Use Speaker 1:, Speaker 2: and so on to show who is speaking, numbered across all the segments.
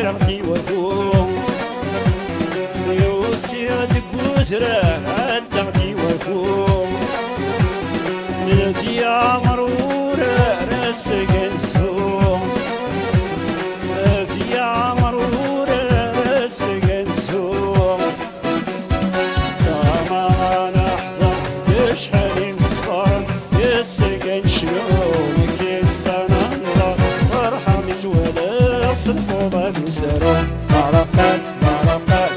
Speaker 1: تغني وفوق يوسيادك وثرة تغني وفوق نلتي مرورة راسك نسوق في مرورة راسك نسوق تمام نحظى بشحال نصفر يسك نشوف الفوضى بسرو مرقص مرقص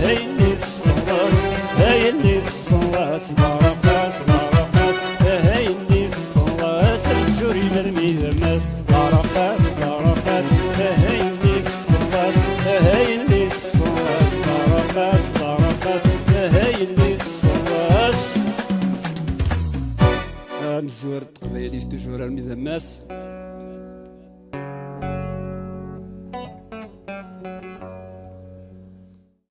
Speaker 1: هيني الصلاص هيني الصلاص مرقص مرقص هيني الصلاص الجوري مرمي الماس مرقص مرقص هيني الصلاص هيني الصلاص مرقص مرقص هيني الصلاص مزور قبيلي توجور الميزماس